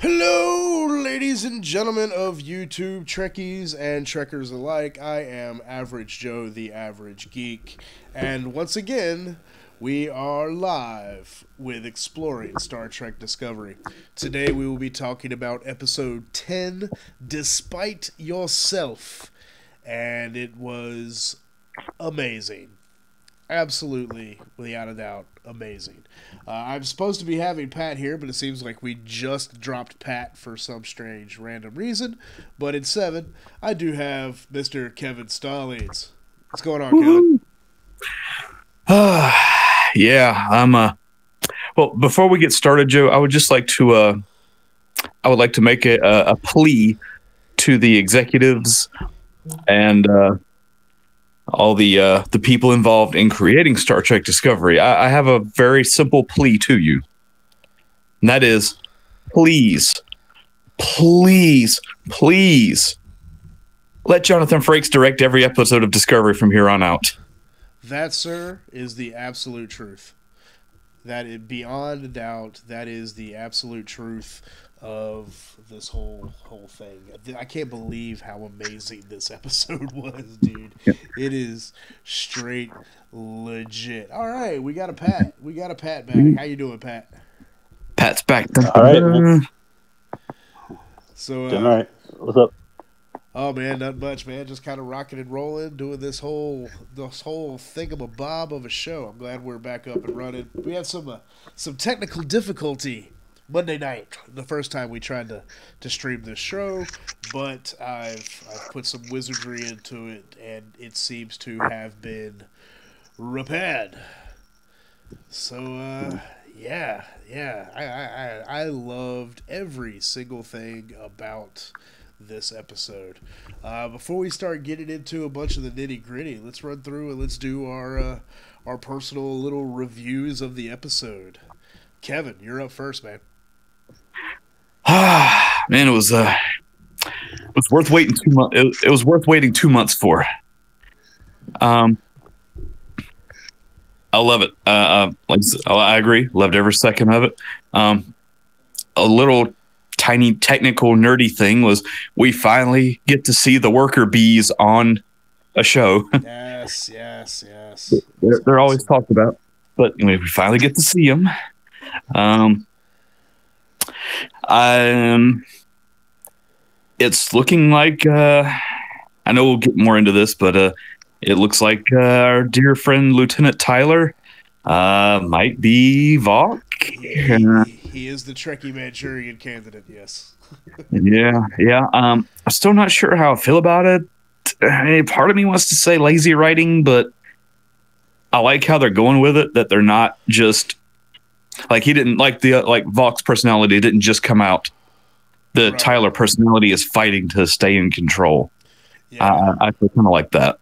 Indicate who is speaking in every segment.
Speaker 1: Hello, ladies and gentlemen of YouTube, Trekkies and Trekkers alike. I am Average Joe, the Average Geek, and once again, we are live with Exploring Star Trek Discovery. Today we will be talking about Episode 10, Despite Yourself, and it was amazing. Absolutely, without a doubt, amazing. I'm supposed to be having Pat here, but it seems like we just dropped Pat for some strange random reason. But in 7, I do have Mr. Kevin Stallings. What's going on, Kevin?
Speaker 2: Yeah, well, before we get started, Joe, I would just like to make a plea to the executives and all the people involved in creating Star Trek Discovery. I have a very simple plea to you, and that is, please, please, please, let Jonathan Frakes direct every episode of Discovery from here on out.
Speaker 1: That, sir, is the absolute truth. That is beyond a doubt. That is the absolute truth of this whole thing. I can't believe how amazing this episode was, dude.
Speaker 2: Yeah.
Speaker 1: It is straight legit. All right, we got a Pat. We got a Pat back. How you doing, Pat?
Speaker 2: Pat's back.
Speaker 3: All right, man.
Speaker 1: So,
Speaker 3: Doing all right. What's up?
Speaker 1: oh man, not much, man. Just kind of rocking and rolling, doing this whole thingamabob of a show. I'm glad we're back up and running. We had some technical difficulty Monday night, the first time we tried to stream this show, but I've put some wizardry into it, and it seems to have been repaired. So yeah, I loved every single thing about this episode. Before we start getting into a bunch of the nitty gritty, let's run through and let's do our personal little reviews of the episode. Kevin, you're up first, man.
Speaker 2: Man, it was worth waiting 2 months. It was worth waiting 2 months for. I love it. I agree. Loved every second of it. A little tiny technical nerdy thing was we finally get to see the worker bees on a show.
Speaker 1: Yes.
Speaker 2: They're always talked about, but we finally get to see them. It's looking like I know we'll get more into this, but it looks like our dear friend Lieutenant Tyler might be Vok.
Speaker 1: He is the Trekkie Manchurian candidate, yes.
Speaker 2: Yeah. I'm still not sure how I feel about it. I mean, part of me wants to say lazy writing, but I like how they're going with it. That they're not just like he didn't like Vok's personality didn't just come out. The
Speaker 1: Right.
Speaker 2: Tyler personality is fighting to stay in control.
Speaker 1: Yeah.
Speaker 2: I feel kind of like that.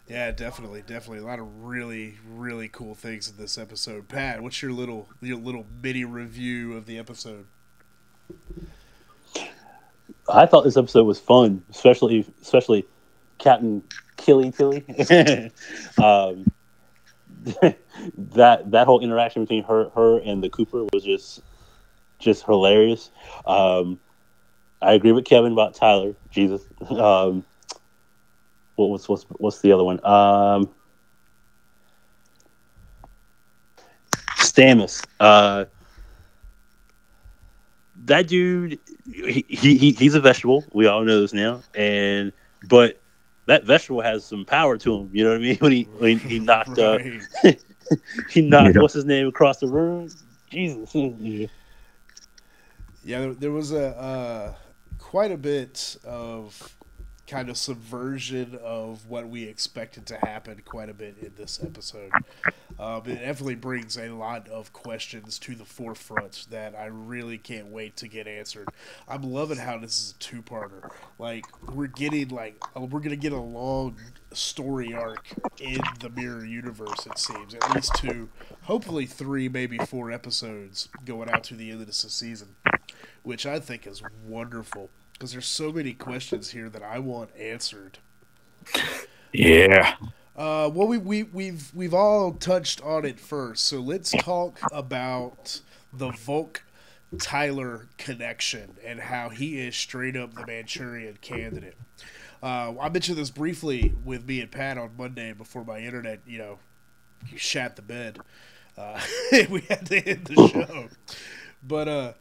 Speaker 1: Yeah, definitely. A lot of really, really cool things in this episode. Pat, what's your little mini review of the episode?
Speaker 3: I thought this episode was fun, especially Captain Killy. that whole interaction between her and the Cooper was just hilarious. I agree with Kevin about Tyler. Jesus. What's the other one? Stamets. That dude, he's a vegetable. We all know this now, but that vegetable has some power to him. You know what I mean? When he knocked
Speaker 1: Right.
Speaker 3: he knocked
Speaker 2: Yeah.
Speaker 3: what's his name across the room. Jesus.
Speaker 1: Yeah, there was a quite a bit of kind of subversion of what we expected to happen quite a bit in this episode. It definitely brings a lot of questions to the forefront that I really can't wait to get answered. I'm loving how this is a two-parter. Like we're gonna get a long story arc in the Mirror Universe. It seems at least 2, hopefully 3, maybe 4 episodes going out to the end of this season, which I think is wonderful. Because there's so many questions here that I want answered.
Speaker 2: Yeah.
Speaker 1: Well, we've all touched on it first, so let's talk about the Volk Tyler connection and how he is straight up the Manchurian Candidate. I mentioned this briefly with me and Pat on Monday before my internet, shat the bed. We had to end the show. But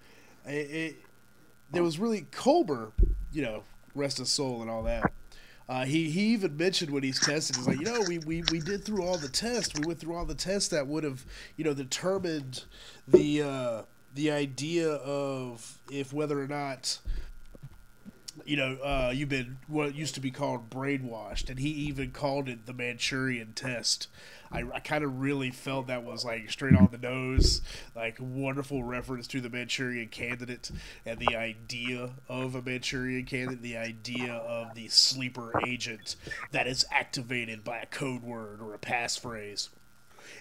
Speaker 1: there was really Colbert, rest his soul and all that. He even mentioned when he's tested, he's like, we did through all the tests. We went through all the tests that would have, determined the idea of if whether or not, you've been what used to be called brainwashed, and he even called it the Manchurian test. I kind of really felt that was like straight on the nose, like wonderful reference to the Manchurian Candidate and the idea of a Manchurian Candidate, the idea of the sleeper agent that is activated by a code word or a passphrase.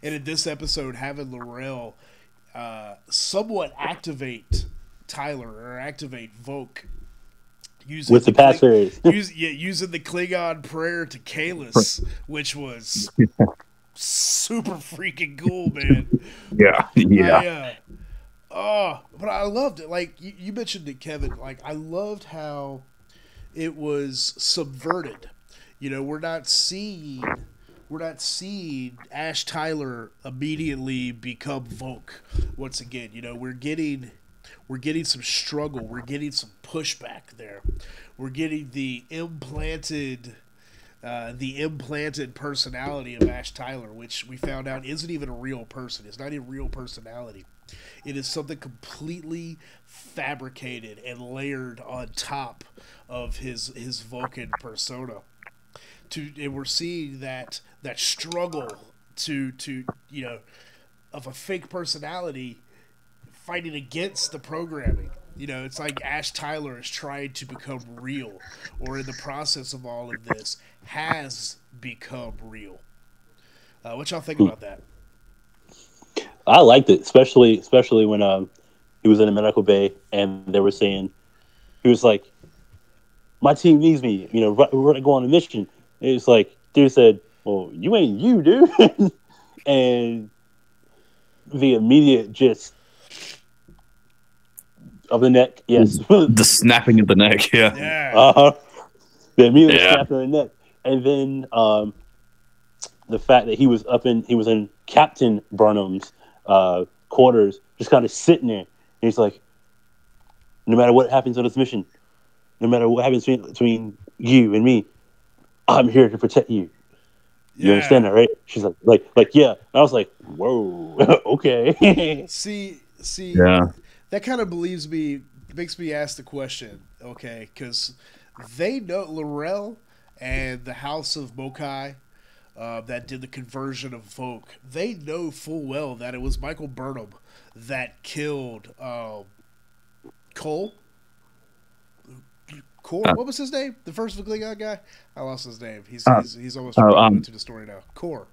Speaker 1: And in this episode, having Laurel somewhat activate Tyler or activate Volk using
Speaker 3: with the passphrase,
Speaker 1: using the Klingon prayer to Kalis, which was super freaking cool, man.
Speaker 2: Yeah.
Speaker 1: But I loved it. Like you mentioned it, Kevin. Like I loved how it was subverted. We're not seeing Ash Tyler immediately become Volk once again. We're getting some struggle. We're getting some pushback there. We're getting the implanted personality of Ash Tyler, which we found out isn't even a real person. It's not a real personality. It is something completely fabricated and layered on top of his Vulcan persona. And we're seeing that struggle to of a fake personality fighting against the programming. It's like Ash Tyler is trying to become real, or in the process of all of this has become real. What y'all think about that?
Speaker 3: I liked it, especially when he was in the medical bay and they were saying, he was like, "My team needs me. We're gonna go on a mission." And it's like, dude said, "Well, you ain't you, dude," and the immediate just of the neck, yes.
Speaker 2: The snapping of the neck, yeah.
Speaker 3: The immediate snapping of the neck. And then the fact that he was in Captain Burnham's quarters, just kind of sitting there. And he's like, no matter what happens on this mission, no matter what happens between you and me, I'm here to protect you. You understand that, right? She's like, yeah. And I was like, whoa, okay.
Speaker 1: See,
Speaker 2: yeah.
Speaker 1: That kind of makes me ask the question, okay? Because they know Laurel and the House of Mokai that did the conversion of Volk. They know full well that it was Michael Burnham that killed Cole. What was his name? The first Klingon guy? I lost his name. He's almost relevant to the story now. Core.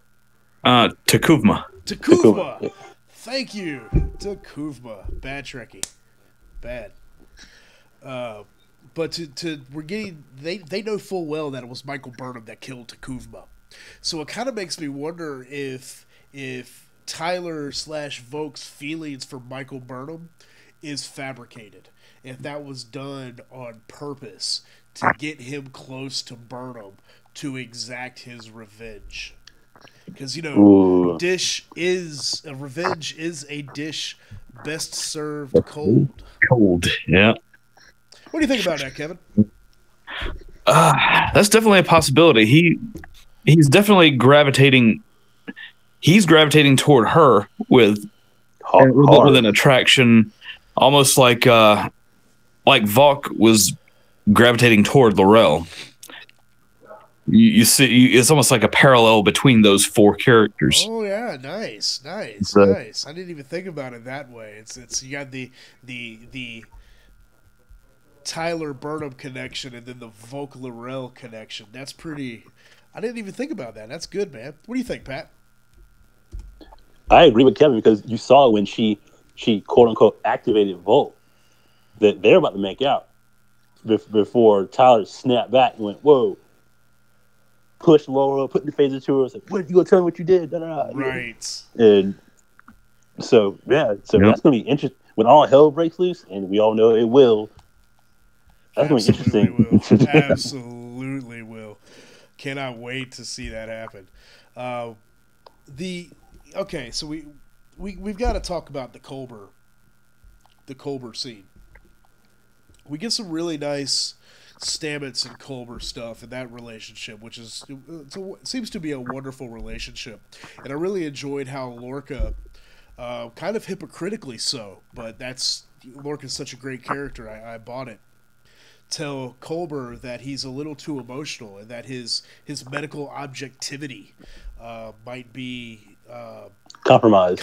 Speaker 2: Takuvma.
Speaker 1: Thank you. Takuvma. Bad Trekkie. Bad. But we're getting they know full well that it was Michael Burnham that killed Takuvma. So it kind of makes me wonder if Tyler / Volk's feelings for Michael Burnham is fabricated. If that was done on purpose to get him close to Burnham to exact his revenge. Because, revenge is a dish best served cold.
Speaker 2: Cold, yeah.
Speaker 1: What do you think about that, Kevin?
Speaker 2: That's definitely a possibility. He's definitely gravitating. He's gravitating toward her with an attraction, almost like Vok was gravitating toward Laurel. You see, it's almost like a parallel between those four characters.
Speaker 1: Oh yeah, nice. I didn't even think about it that way. It's you got the Tyler Burnham connection and then the Volk Laurel connection. That's pretty. I didn't even think about that. That's good, man. What do you think, Pat?
Speaker 3: I agree with Kevin because you saw when she quote unquote activated Volk that they're about to make out before Tyler snapped back and went, "Whoa." Pushed Laura, put the phaser to her. Was like, "What? You gonna tell me what you did?"
Speaker 1: Right.
Speaker 3: And so that's gonna be interesting. when all hell breaks loose, and we all know it will. That's going to be interesting.
Speaker 1: Will. Absolutely will. Cannot wait to see that happen. So we've got to talk about the Culber scene. We get some really nice Stamets and Culber stuff in that relationship, which seems to be a wonderful relationship. And I really enjoyed how Lorca, kind of hypocritically so, but Lorca's such a great character. I bought it. Tell Culber that he's a little too emotional and that his medical objectivity might be compromised.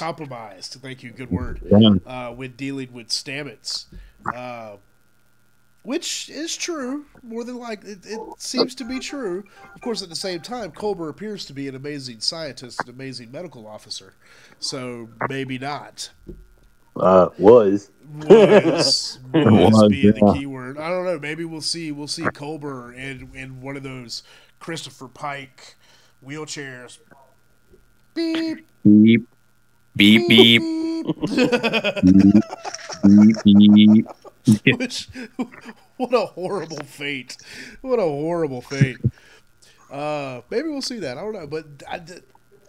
Speaker 1: Thank you, good word. When dealing with Stamets, which is true. More than it seems to be true. Of course, at the same time, Culber appears to be an amazing scientist, an amazing medical officer. So maybe not.
Speaker 3: Was
Speaker 1: being the key word. I don't know. Maybe we'll see Culber in one of those Christopher Pike wheelchairs. Beep
Speaker 2: beep beep beep. Beep, beep.
Speaker 1: What a horrible fate! What a horrible fate! Maybe we'll see that. I don't know. But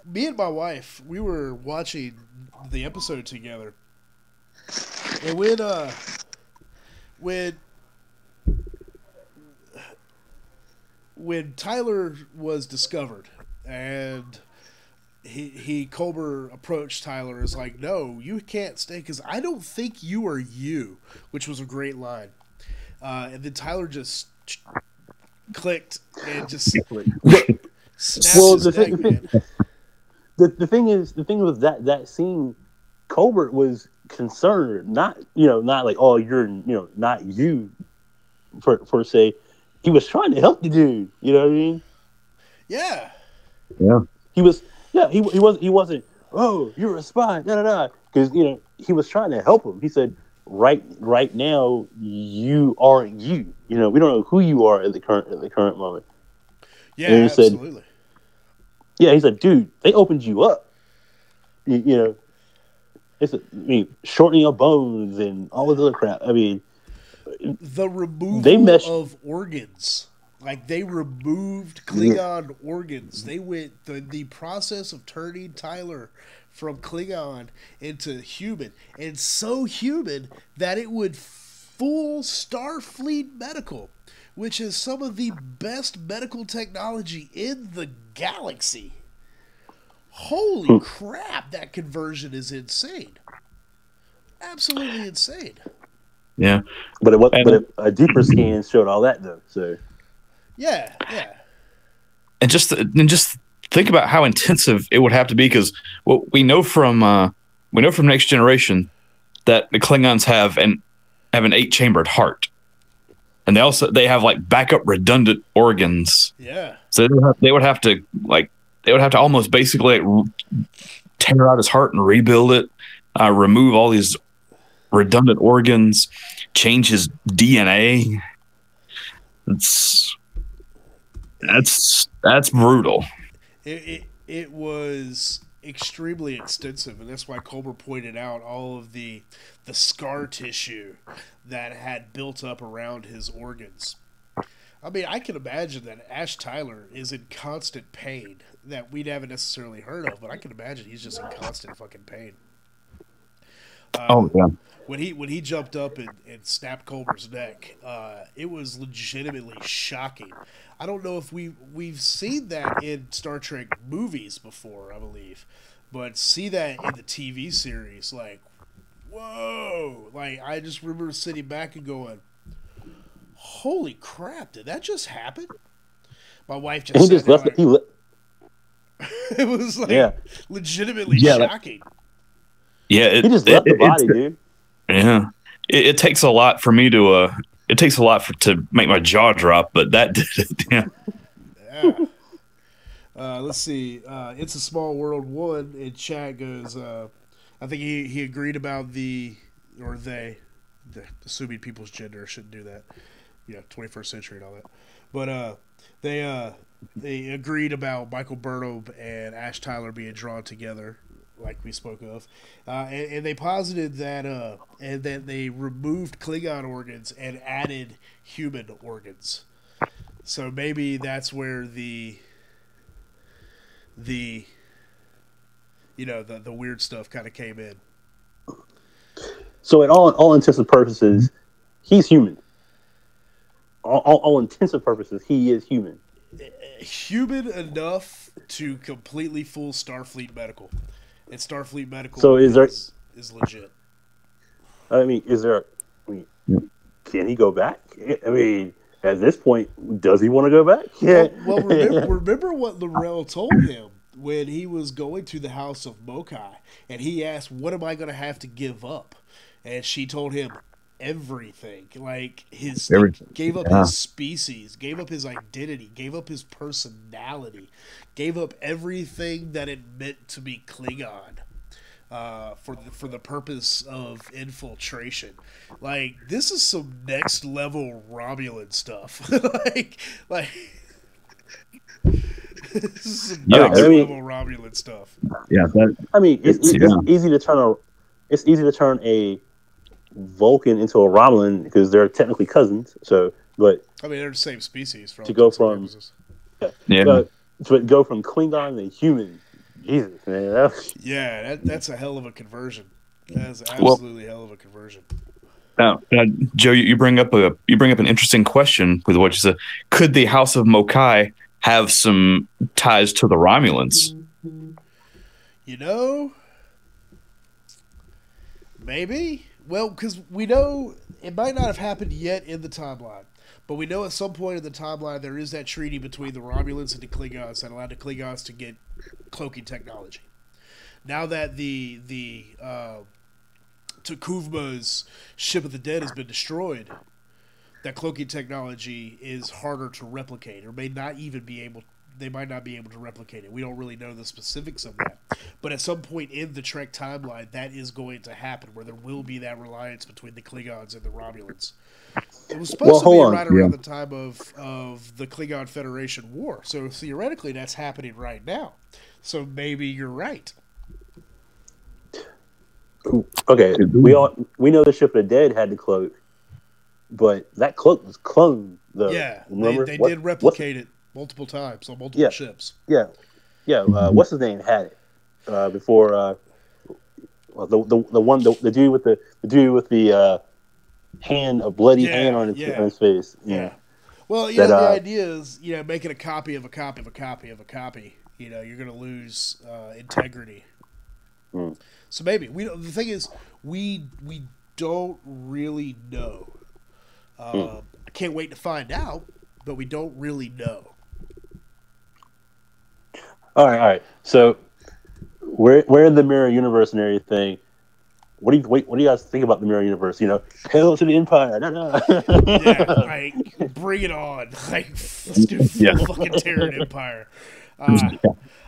Speaker 1: me and my wife, we were watching the episode together. And when Tyler was discovered and Culber approached Tyler is like, no, you can't stay because I don't think you are you, which was a great line. And then Tyler just clicked and just snapped his neck, man.
Speaker 3: The thing was that scene, Culber was concerned, not like, oh, you're not you per se. He was trying to help the dude. You know what I mean?
Speaker 1: Yeah.
Speaker 3: He wasn't. Oh, you're a spy. Because he was trying to help him. He said, right now you aren't you. We don't know who you are at the current moment.
Speaker 1: Yeah, and he absolutely.
Speaker 3: He said, dude, they opened you up. Shortening your bones and all this other crap. I mean,
Speaker 1: the removal of organs. Like, they removed Klingon organs. They went the process of turning Tyler from Klingon into human, and so human that it would fool Starfleet Medical, which is some of the best medical technology in the galaxy. Holy crap, that conversion is insane. Absolutely insane.
Speaker 2: Yeah.
Speaker 3: But a deeper scan showed all that, though. So
Speaker 1: yeah.
Speaker 2: And just think about how intensive it would have to be, because we know from Next Generation that the Klingons have an 8-chambered heart, and they have like backup redundant organs.
Speaker 1: Yeah.
Speaker 2: So they would have to almost basically tear out his heart and rebuild it, remove all these redundant organs, change his DNA. That's brutal.
Speaker 1: It was extremely extensive, and that's why Culber pointed out all of the scar tissue that had built up around his organs. I mean, I can imagine that Ash Tyler is in constant pain that we haven't necessarily heard of, but I can imagine he's just in constant fucking pain.
Speaker 2: Oh yeah.
Speaker 1: When he jumped up and snapped Culber's neck, it was legitimately shocking. I don't know if we've seen that in Star Trek movies before, I believe, but see that in the TV series, like, whoa! Like, I just remember sitting back and going, holy crap, did that just happen? My wife just said it was like legitimately shocking.
Speaker 2: Yeah,
Speaker 3: he just left the body, dude.
Speaker 2: Yeah, it takes a lot for me to to make my jaw drop, but that did it.
Speaker 1: Yeah. Let's see. It's a Small World 1 in chat goes. I think he agreed about assuming people's gender, shouldn't do that. 21st century and all that. But they agreed about Michael Burnham and Ash Tyler being drawn together like we spoke of, and they posited that and then they removed Klingon organs and added human organs. So maybe that's where the weird stuff kind of came in.
Speaker 3: So, in all intents and purposes, he's human. All intents and purposes, he is human.
Speaker 1: Human enough to completely fool Starfleet Medical, and Starfleet Medical
Speaker 3: So is
Speaker 1: legit.
Speaker 3: I mean, can he go back? I mean, at this point, does he want to go back? Yeah.
Speaker 1: Well, remember what L'Rell told him when he was going to the house of Mokai, and he asked, "What am I going to have to give up?" And she told him everything. Like gave up his species, gave up his identity, gave up his personality, gave up everything that it meant to be Klingon. For the purpose of infiltration. Like, this is some next level Romulan stuff. like this is some next level Romulan stuff.
Speaker 2: Yeah,
Speaker 3: it's easy to turn a Vulcan into a Romulan because they're technically cousins. So, but
Speaker 1: I mean, they're the same species.
Speaker 3: To go from Klingon to human. Jesus, man.
Speaker 1: That's a hell of a conversion. That's absolutely hell of a conversion.
Speaker 2: Now, Joe, you bring up an interesting question with what you said. Could the House of Mokai have some ties to the Romulans?
Speaker 1: Maybe. Well, because we know it might not have happened yet in the timeline. But we know at some point in the timeline there is that treaty between the Romulans and the Klingons that allowed the Klingons to get cloaking technology. Now that the T'Kuvma's ship of the dead has been destroyed, that cloaking technology is harder to replicate, or they might not be able to replicate it. We don't really know the specifics of that. But at some point in the Trek timeline, that is going to happen, where there will be that reliance between the Klingons and the Romulans. It was supposed to be right around the time of the Klingon Federation War. So theoretically, that's happening right now. So maybe you're right.
Speaker 3: Okay, we know the ship of the dead had the cloak, but that cloak was cloned. Remember?
Speaker 1: They did replicate it multiple times on multiple ships.
Speaker 3: Yeah. What's his name had it before? The dude with the hand, a bloody hand on his face. Yeah.
Speaker 1: Well, the idea is, making a copy of a copy of a copy of a copy. You're going to lose integrity. So maybe the thing is, we don't really know. I can't wait to find out, but we don't really know.
Speaker 3: All right. So, we're in the mirror universe and everything. What do you guys think about the mirror universe? Hail to the Empire. No.
Speaker 1: Yeah, bring it on. Let's do fucking Terran Empire.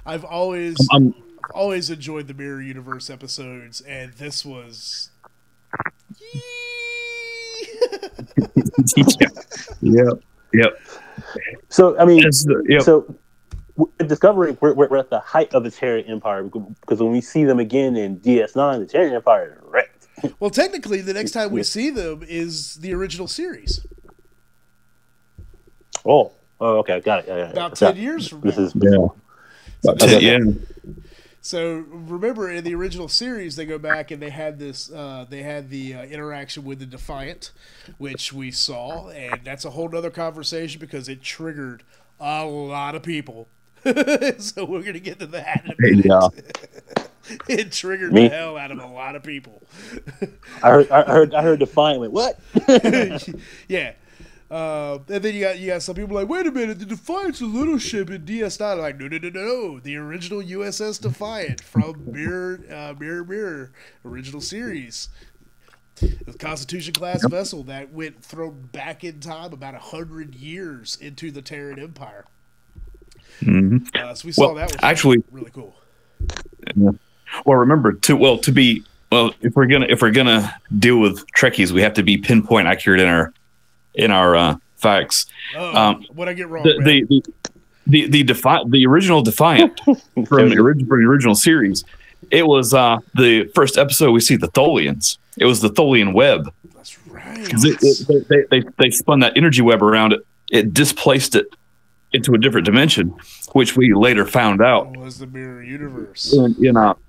Speaker 1: I've always enjoyed the mirror universe episodes, and this was.
Speaker 2: Yep.
Speaker 3: So I mean, Discovery, we're at the height of the Terran Empire because when we see them again in DS9, the Terran Empire is wrecked.
Speaker 1: Well, technically, the next time we see them is the original series.
Speaker 3: Oh, okay, got it. Yeah.
Speaker 1: About 10 years from now.
Speaker 3: This is
Speaker 1: So remember, in the original series, they go back and they had this. They had the interaction with the Defiant, which we saw, and that's a whole other conversation because it triggered a lot of people. So we're gonna get to that in a minute. Yeah. It triggered the hell out of a lot of people.
Speaker 3: I heard Defiant went, what?
Speaker 1: Yeah. And then you got some people like, wait a minute, the Defiant's a little ship in DS9. Like, no, the original USS Defiant from Mirror original series. The Constitution class vessel that went thrown back in time about 100 years into the Terran Empire.
Speaker 2: Mm-hmm.
Speaker 1: So we saw that was actually really cool.
Speaker 2: Yeah. Well, remember if we're gonna deal with Trekkies, we have to be pinpoint accurate in our facts.
Speaker 1: What I get wrong?
Speaker 2: The original Defiant from the original series It was the first episode we see the Tholians. It was the Tholian web.
Speaker 1: That's right.
Speaker 2: Because they spun that energy web around it. It displaced it into a different dimension, which we later found out
Speaker 1: It was the mirror universe.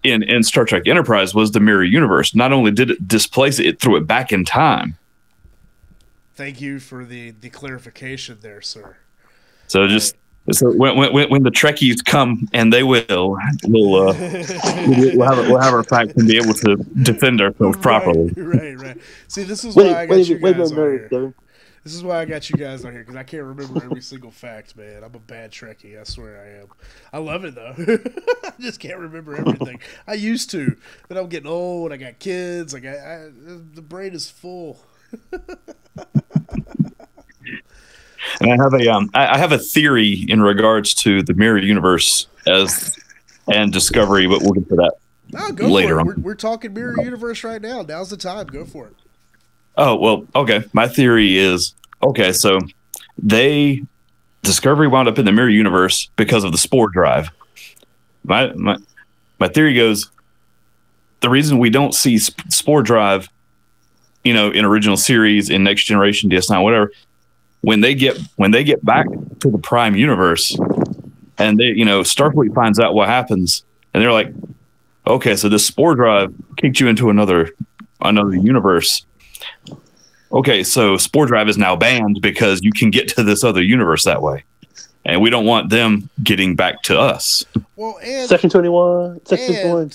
Speaker 2: in Star Trek Enterprise was the mirror universe. Not only did it displace it, it threw it back in time.
Speaker 1: Thank you for the clarification there, sir.
Speaker 2: So when the Trekkies come, and they will, we'll have our facts and be able to defend ourselves properly.
Speaker 1: Right. See, this is why I got you guys on here.
Speaker 3: Devin.
Speaker 1: This is why I got you guys on here, because I can't remember every single fact, man. I'm a bad Trekkie. I swear I am. I love it, though. I just can't remember everything. I used to, but I'm getting old. I got kids. The brain is full.
Speaker 2: And I have a theory in regards to the mirror universe and Discovery, but we'll get to that later on.
Speaker 1: We're talking mirror universe right now. Now's the time. Go for it.
Speaker 2: Oh, well, okay. My theory is, so Discovery wound up in the mirror universe because of the spore drive. My theory goes, the reason we don't see spore drive, in original series, in Next Generation, DS9, whatever, when they get back to the Prime universe, and Starfleet finds out what happens, and they're like, okay, so this spore drive kicked you into another universe. Okay, so spore drive is now banned because you can get to this other universe that way, and we don't want them getting back to us.
Speaker 1: Well, and
Speaker 3: Section 21, Section 21.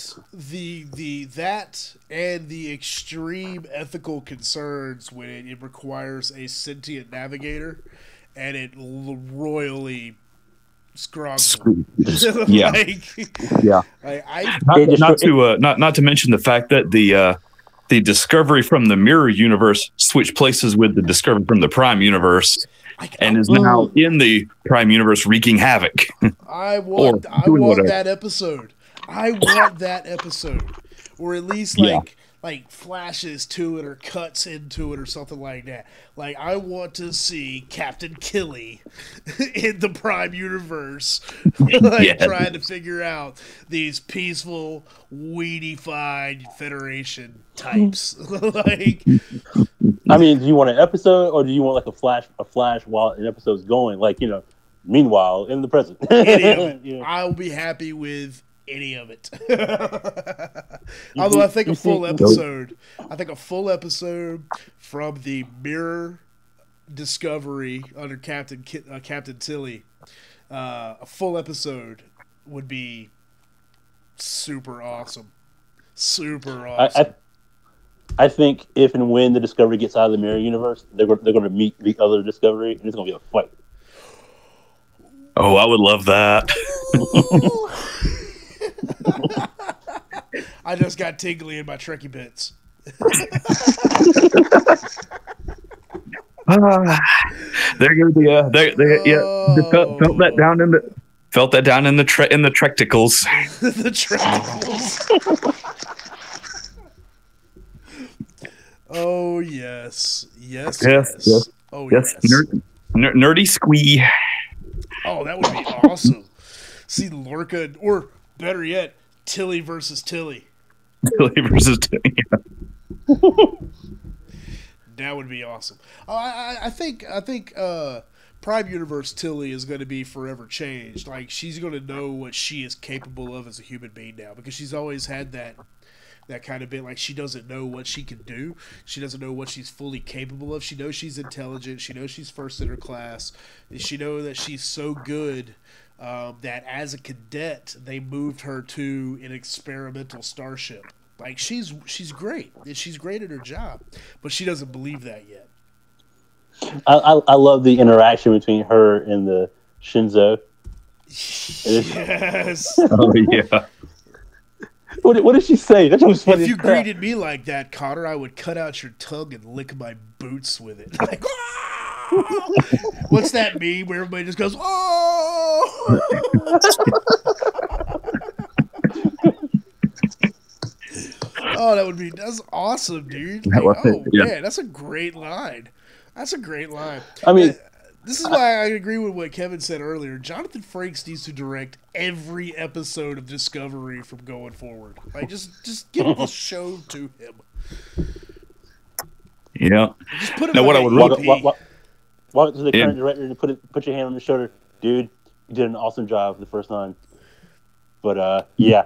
Speaker 1: That and the extreme ethical concerns when it requires a sentient navigator, and it royally scrogs them.
Speaker 2: Yeah, yeah. Not to mention the fact that the Discovery from the mirror universe switched places with the Discovery from the Prime universe, and is now in the Prime universe wreaking havoc.
Speaker 1: I want that episode. I want that episode, or at least like flashes to it or cuts into it or something like that. Like, I want to see Captain Killy in the Prime universe, trying to figure out these peaceful, weedy-fied Federation types.
Speaker 3: I mean, do you want an episode, or do you want like a flash while an episode's going? Meanwhile, in the present.
Speaker 1: I'll be happy with any of it. Although I think a full episode from the mirror Discovery under Captain Tilly, a full episode would be super awesome. Super awesome.
Speaker 3: I think if and when the Discovery gets out of the mirror universe, they're going to meet the other Discovery, and it's going to be a fight.
Speaker 2: Oh, I would love that.
Speaker 1: I just got tingly in my Trekkie bits.
Speaker 2: There goes felt that down in the trecticles.
Speaker 1: The trecticles. Oh yes. Oh yes.
Speaker 2: Nerdy squee.
Speaker 1: Oh, that would be awesome. See Lorca, or better yet, Tilly versus Tilly.
Speaker 2: Tilly versus Tilly. Yeah.
Speaker 1: That would be awesome. I think Prime Universe Tilly is going to be forever changed. Like, she's going to know what she is capable of as a human being now, because she's always had that kind of bit. Like, she doesn't know what she can do. She doesn't know what she's fully capable of. She knows she's intelligent. She knows she's first in her class. She knows that she's so good that as a cadet, they moved her to an experimental starship. Like, she's great. And she's great at her job. But she doesn't believe that yet.
Speaker 3: I love the interaction between her and the Shinzo.
Speaker 1: Yes.
Speaker 2: Oh, yeah.
Speaker 3: What did she say? That was funny.
Speaker 1: If you greeted me like that, Connor, I would cut out your tongue and lick my boots with it. Like, what's that meme where everybody just goes, oh! Oh, that's awesome, dude. Like, man, that's a great line. That's a great line.
Speaker 3: I mean,
Speaker 1: This is why I agree with what Kevin said earlier. Jonathan Frakes needs to direct every episode of Discovery from going forward. Like, just give the show to him.
Speaker 2: Yeah.
Speaker 1: Just put him
Speaker 2: Now,
Speaker 1: like
Speaker 2: what I
Speaker 1: an
Speaker 2: would
Speaker 1: EP.
Speaker 3: Walk up to the current director and put your hand on his shoulder, dude. You did an awesome job the first time, but yeah,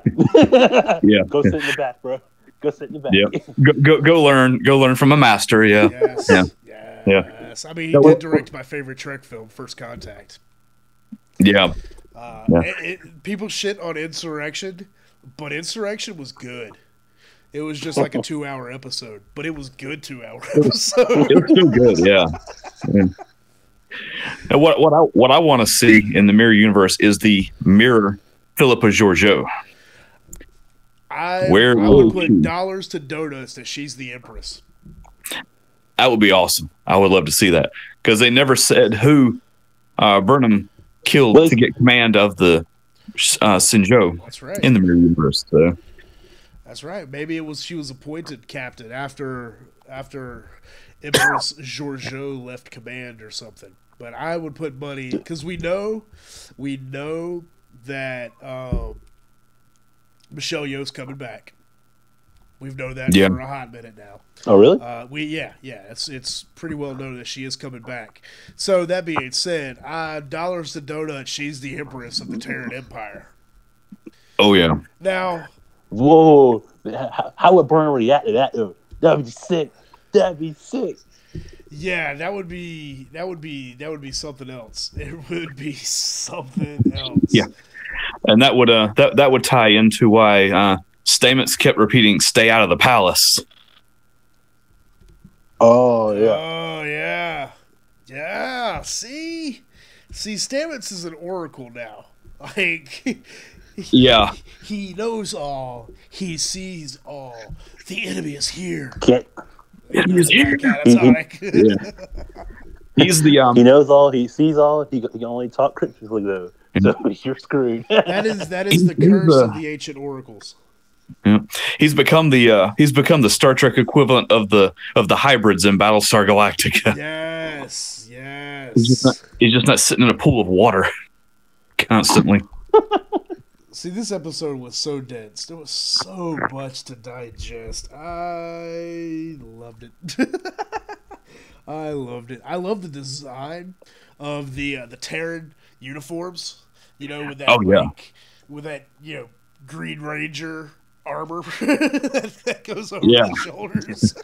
Speaker 2: Yeah.
Speaker 3: Go sit in the back, bro. Go sit in the back.
Speaker 2: Yeah. Go learn from a master. Yeah.
Speaker 1: Yes.
Speaker 2: Yeah.
Speaker 1: Yes. I mean, he did direct my favorite Trek film, First Contact.
Speaker 2: Yeah.
Speaker 1: People shit on Insurrection, but Insurrection was good. It was just like a 2-hour episode, but it was good 2-hour episode.
Speaker 2: It was still good. Yeah. And what I want to see in the Mirror Universe is the Mirror Philippa Georgiou.
Speaker 1: I would put dollars to donuts that she's the Empress.
Speaker 2: That would be awesome. I would love to see that because they never said who Burnham killed to get command of the Sinjo.
Speaker 1: That's right.
Speaker 2: In the Mirror Universe. So.
Speaker 1: That's right. Maybe she was appointed captain after Empress Georgiou left command or something. But I would put money because we know that Michelle Yeoh's coming back. We've known that for a hot minute now.
Speaker 3: Oh, really?
Speaker 1: It's pretty well known that she is coming back. So that being said, dollars to donuts, she's the Empress of the Terran Empire.
Speaker 2: Oh yeah.
Speaker 1: Now,
Speaker 3: whoa! How would Burnham react to that? Though? That'd be sick. That'd be sick.
Speaker 1: Yeah, that would be something else. It would be something else.
Speaker 2: Yeah, and that would tie into why Stamets kept repeating, "Stay out of the palace."
Speaker 3: Oh yeah.
Speaker 1: Oh yeah. Yeah. See, Stamets is an oracle now. Like,
Speaker 2: yeah,
Speaker 1: he knows all. He sees all. The enemy is here.
Speaker 2: He's the
Speaker 3: he knows all, he sees all, he can only talk cryptically though. So you're screwed.
Speaker 1: that is the curse of the ancient oracles.
Speaker 2: Yeah. He's become the Star Trek equivalent of the hybrids in Battlestar Galactica.
Speaker 1: Yes.
Speaker 2: He's just not sitting in a pool of water constantly.
Speaker 1: See, this episode was so dense. There was so much to digest. I loved it. I loved it. I love the design of the Terran uniforms. You know, with that with that Green Ranger armor that goes over the shoulders.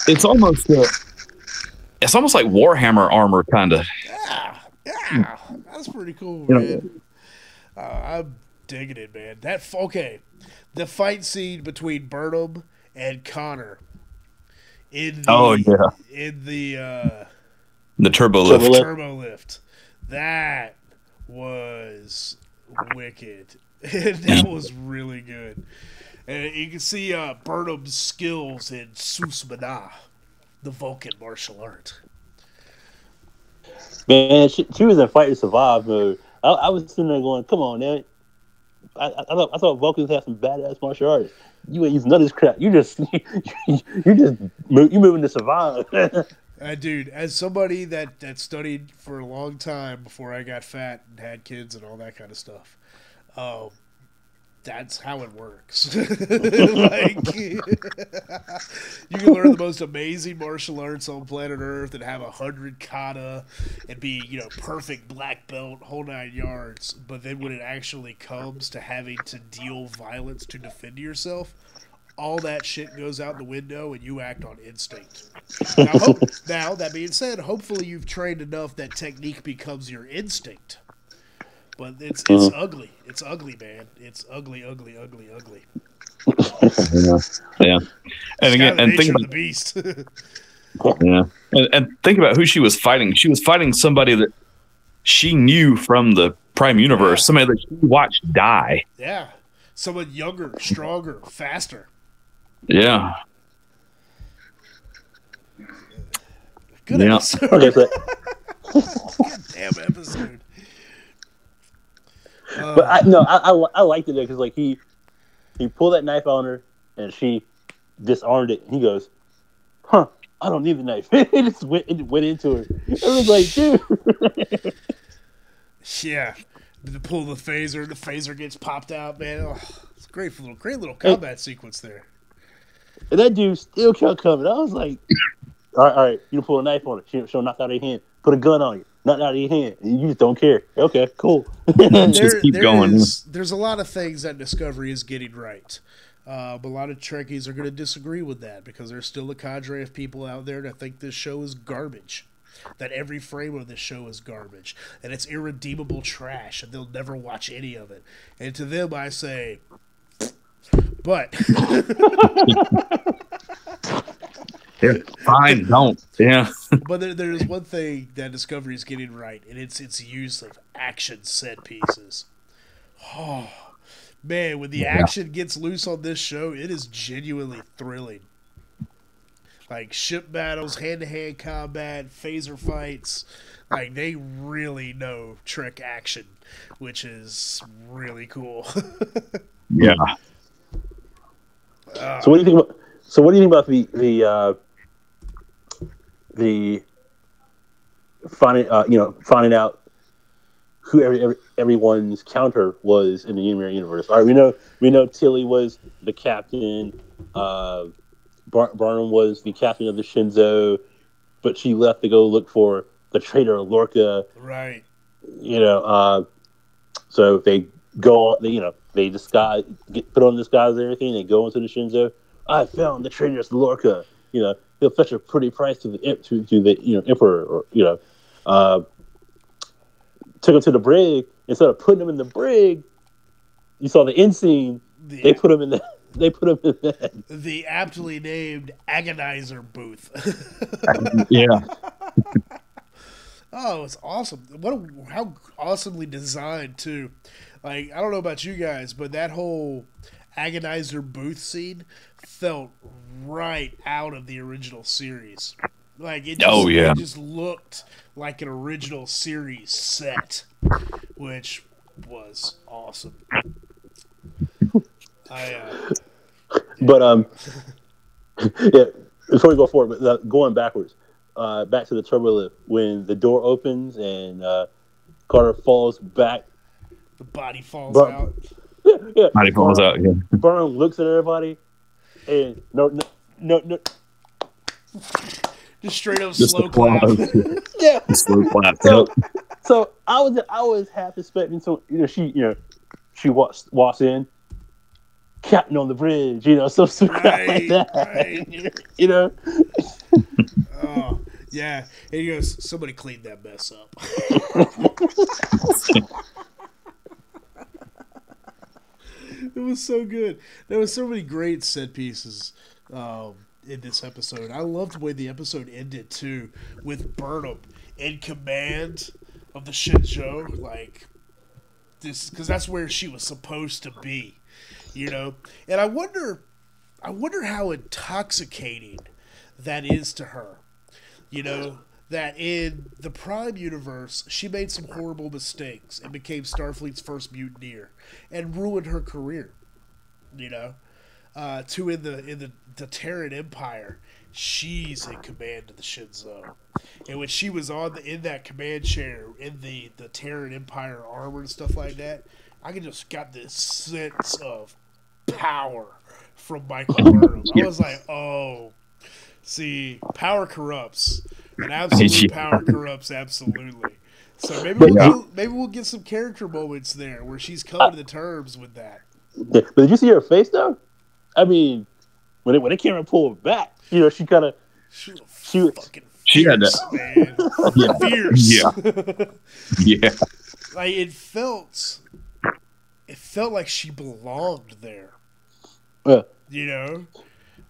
Speaker 2: It's almost like Warhammer armor, kind of.
Speaker 1: Yeah, that's pretty cool, man. I'm digging it, man. The fight scene between Burnham and Connor in the
Speaker 2: turbo
Speaker 1: lift. That was wicked. That was really good. And you can see Burnham's skills in Susmana, the Vulcan martial art.
Speaker 3: Man, she was in Fight to Survive mode. I was sitting there going, "Come on, man! I thought Vulcans had some badass martial arts. You ain't using none of this crap. You moving to survive."
Speaker 1: Dude, as somebody that studied for a long time before I got fat and had kids and all that kind of stuff, that's how it works. Like, you can learn the most amazing martial arts on planet Earth and have 100 kata and be, perfect black belt, whole 9 yards. But then when it actually comes to having to deal violence to defend yourself, all that shit goes out the window and you act on instinct. Now, that being said, hopefully you've trained enough that technique becomes your instinct. But it's ugly. It's ugly, man. It's ugly.
Speaker 2: Yeah. And again, think about
Speaker 1: the beast.
Speaker 2: Yeah. And think about who she was fighting. She was fighting somebody that she knew from the Prime Universe, somebody that she watched die.
Speaker 1: Yeah. Someone younger, stronger, faster.
Speaker 2: Yeah.
Speaker 1: Good episode.
Speaker 3: Okay,
Speaker 1: Damn episode.
Speaker 3: But I liked it there because he pulled that knife on her and she disarmed it. And he goes, "Huh? I don't need the knife. It just went into her. It was like, dude.
Speaker 1: Yeah. To pull the phaser gets popped out, man. Oh, it's a great little combat sequence there.
Speaker 3: And that dude still kept coming. I was like, all right, you pull a knife on it. She'll knock out of your hand. Put a gun on you. Knock out of your hand. And you just don't care. Okay, cool.
Speaker 2: Just keep going.
Speaker 1: There's a lot of things that Discovery is getting right. But a lot of Trekkies are going to disagree with that because there's still a cadre of people out there that think this show is garbage. That every frame of this show is garbage. And it's irredeemable trash, and they'll never watch any of it. And to them, I say, but...
Speaker 2: Yeah, fine, don't. Yeah.
Speaker 1: But there's one thing that Discovery is getting right, and it's its use of action set pieces. Oh, man, when the action gets loose on this show, it is genuinely thrilling. Like ship battles, hand-to-hand combat, phaser fights. Like, they really know Trek action, which is really cool.
Speaker 2: Yeah.
Speaker 3: So what do you think about the finding out who everyone's counter was in the Universe universe? All right, we know Tilly was the captain. Barnum was the captain of the Shinzo, but she left to go look for the traitor Lorca.
Speaker 1: Right.
Speaker 3: So they go on. They disguise, put on disguise and everything. They go into the Shinzo. I found the traitor's Lorca. He'll fetch a pretty price to the emperor. Took him to the brig. Instead of putting him in the brig, you saw the end scene. They put him in the. They put him in
Speaker 1: the aptly named agonizer booth.
Speaker 2: Yeah.
Speaker 1: Oh, it's awesome! How awesomely designed too. Like, I don't know about you guys, but that whole agonizer booth scene felt right out of the original series. Like, it just looked like an original series set, which was awesome.
Speaker 3: But yeah. Before we go forward, but going backwards, back to the turbo lift when the door opens and Carter falls back.
Speaker 1: The body falls out.
Speaker 3: Yeah.
Speaker 2: Body falls out. Yeah.
Speaker 3: Burnham looks at everybody, and no.
Speaker 1: Just straight up slow clap.
Speaker 3: Yeah.
Speaker 2: Slow clap.
Speaker 3: So I was half expecting she walks in. Captain on the bridge, some crap like that.
Speaker 1: Right. Oh, yeah. And he goes, somebody clean that mess up. It was so good. There was so many great set pieces in this episode. I loved the way the episode ended, too, with Burnham in command of the Shinzo. Like, this, because that's where she was supposed to be. And I wonder how intoxicating that is to her. That in the Prime universe, she made some horrible mistakes and became Starfleet's first mutineer and ruined her career. To in the Terran Empire, she's in command of the Shinzo, and when she was in that command chair in the Terran Empire armor and stuff like that, I just got this sense of power from Michael Burnham. I was like, oh, see, power corrupts, and absolute power corrupts absolutely. So maybe we'll get some character moments there where she's coming to the terms with that.
Speaker 3: But did you see her face though? I mean, when the camera pulled back, she kind of
Speaker 1: she fucking
Speaker 2: she had
Speaker 1: fierce, man. Fierce.
Speaker 2: Yeah.
Speaker 1: Like it felt like she belonged there.
Speaker 3: Yeah.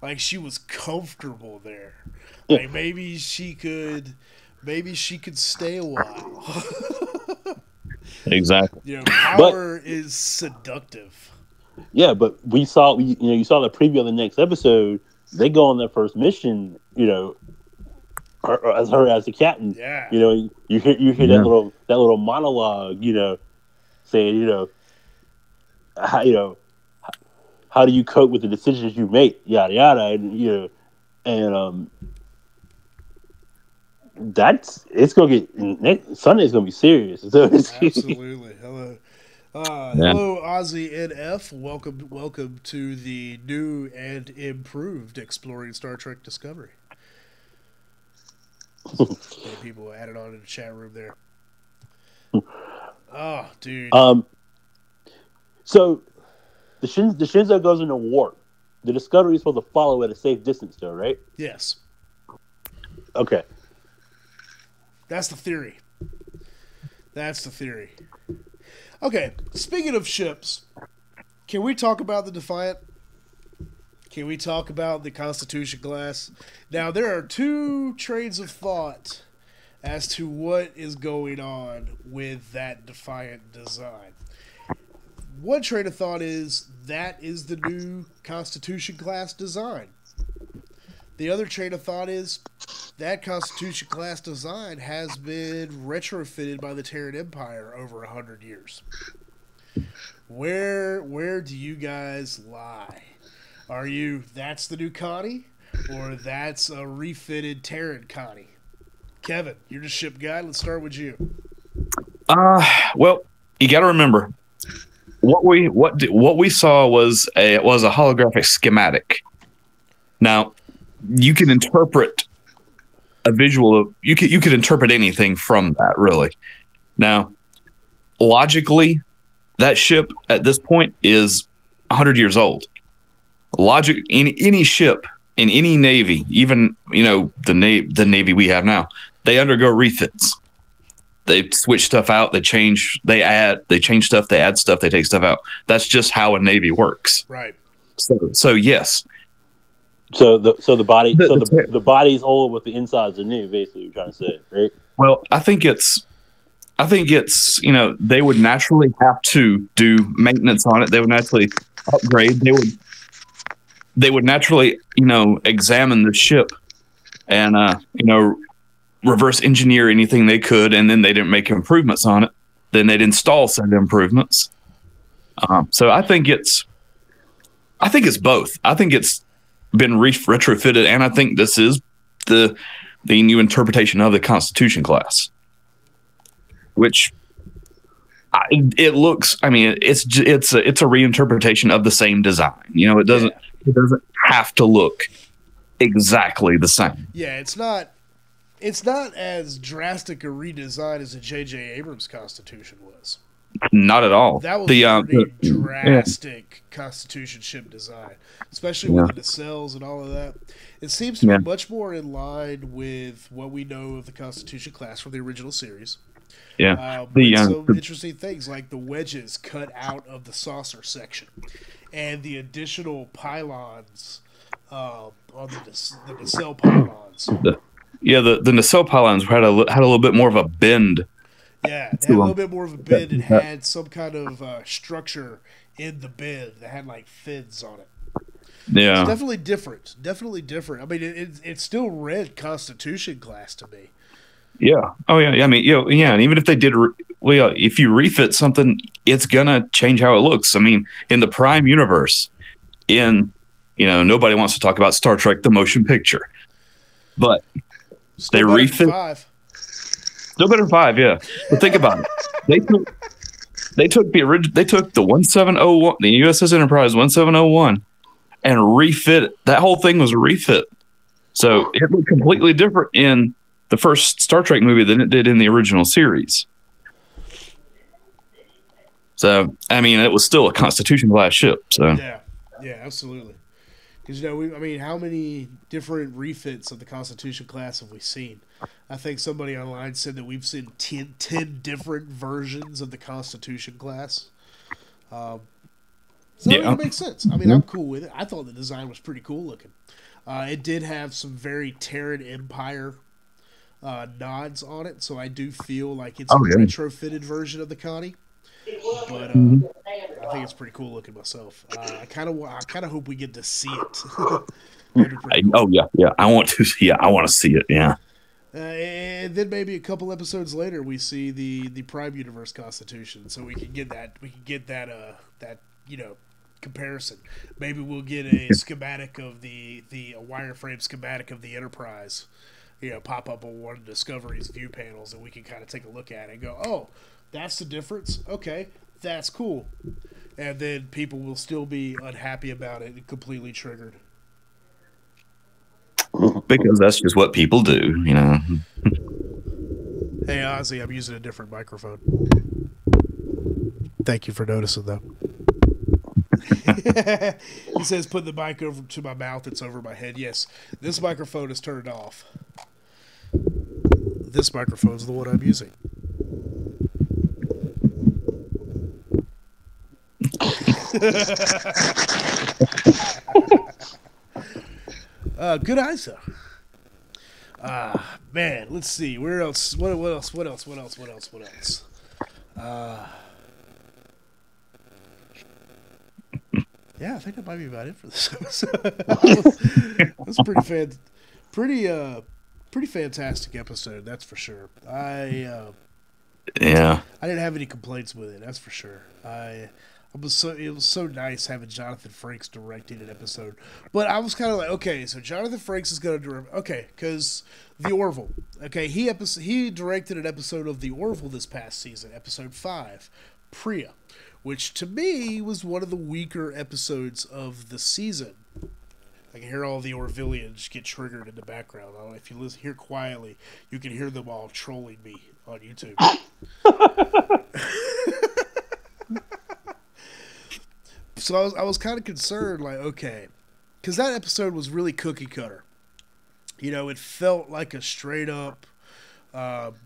Speaker 1: Like she was comfortable there.
Speaker 3: Yeah.
Speaker 1: Like maybe she could stay a while.
Speaker 2: Exactly.
Speaker 1: Power is seductive.
Speaker 3: Yeah, but you saw the preview of the next episode. They go on their first mission, her as the captain.
Speaker 1: Yeah.
Speaker 3: You hear that little monologue, saying, how do you cope with the decisions you make, yada yada, and it's gonna get Sunday's gonna be serious.
Speaker 1: Absolutely. Hello.
Speaker 2: Yeah.
Speaker 1: Hello, Ozzy NF. Welcome to the new and improved Exploring Star Trek Discovery. Many people added on in the chat room there. Oh, dude.
Speaker 3: So the Shinzo goes into warp. The Discovery is supposed to follow at a safe distance, though, right?
Speaker 1: Yes.
Speaker 3: Okay.
Speaker 1: That's the theory. Okay, speaking of ships, can we talk about the Defiant? Can we talk about the Constitution class? Now, there are two trains of thought as to what is going on with that Defiant design. One train of thought is that is the new Constitution class design. The other train of thought is that Constitution class design has been retrofitted by the Terran Empire over 100 years. Where do you guys lie? Are you that's the new Connie, or that's a refitted Terran Connie? Kevin, you're the ship guy. Let's start with you.
Speaker 2: Well, you got to remember what we saw was a holographic schematic. Now, you can interpret a visual of you could interpret anything from that, really. Now, logically, that ship at this point is 100 years old. Logic in any ship in any navy, even the navy we have now, they undergo refits. They switch stuff out, they change stuff, they add stuff, they take stuff out. That's just how a navy works.
Speaker 1: Right.
Speaker 2: So yes.
Speaker 3: So the body's old, but the insides are new. Basically, you're trying to say, right?
Speaker 2: Well, I think it's they would naturally have to do maintenance on it. They would naturally upgrade. They would naturally examine the ship and reverse engineer anything they could, and then they didn't make improvements on it. Then they'd install said improvements. So I think it's both. I think it's been retrofitted, and I think this is the new interpretation of the Constitution class, which it looks. I mean, it's a reinterpretation of the same design. It doesn't have to look exactly the same.
Speaker 1: Yeah, it's not as drastic a redesign as the J.J. Abrams Constitution was.
Speaker 2: Not at all.
Speaker 1: That was a pretty drastic Constitution ship design, especially with the nacelles and all of that. It seems to be much more in line with what we know of the Constitution class from the original series.
Speaker 2: Yeah.
Speaker 1: Some interesting things like the wedges cut out of the saucer section and the additional pylons on the nacelle pylons.
Speaker 2: The nacelle pylons had a little bit more of a bend.
Speaker 1: Yeah, they had a little bit more of a bend and had some kind of structure in the bend that had like fins on it.
Speaker 2: Yeah,
Speaker 1: it's definitely different. I mean, it's still read Constitution class to me.
Speaker 2: Yeah. Oh yeah. I mean, and even if they did, if you refit something, it's gonna change how it looks. I mean, in the Prime universe, nobody wants to talk about Star Trek: The Motion Picture, but
Speaker 1: still
Speaker 2: they refit. Still better than 5, yeah. But think about it. They took the 1701, the USS Enterprise 1701, and refit it. That whole thing was a refit. So it looked completely different in the first Star Trek movie than it did in the original series. So I mean, it was still a Constitution class ship. So
Speaker 1: yeah, absolutely. Because how many different refits of the Constitution class have we seen? I think somebody online said that we've seen 10 different versions of the Constitution class. It makes sense. I mean, I'm cool with it. I thought the design was pretty cool looking. It did have some very Terran Empire nods on it, so I do feel like it's a retrofitted version of the Connie. But I think it's pretty cool looking myself. I kind of hope we get to see it. Cool.
Speaker 2: Oh yeah, I want to see it. Yeah.
Speaker 1: And then maybe a couple episodes later, we see the Prime Universe Constitution, so we can get that comparison. Maybe we'll get a schematic of the wireframe schematic of the Enterprise pop up on one of Discovery's view panels, and we can kind of take a look at it and go, oh, that's the difference. Okay, that's cool. And then people will still be unhappy about it and completely triggered.
Speaker 2: Because that's just what people do,
Speaker 1: Hey, Ozzy, I'm using a different microphone. Thank you for noticing, though. He says, put the mic over to my mouth. It's over my head. Yes, this microphone is turned off. This microphone is the one I'm using. Good eyes, though. Man, let's see. Where else? What else? Yeah, I think that might be about it for this episode. That's pretty fantastic episode. That's for sure. I didn't have any complaints with it. That's for sure. It was so nice having Jonathan Frakes directing an episode. But I was kind of like, okay, so Jonathan Frakes is going to direct. Okay, because The Orville. Okay, he directed an episode of The Orville this past season, episode 5, Priya, which to me was one of the weaker episodes of the season. I can hear all the Orvillians get triggered in the background. I don't know if you listen here quietly, you can hear them all trolling me on YouTube. So I was kind of concerned, like, okay, because that episode was really cookie cutter. It felt like a straight up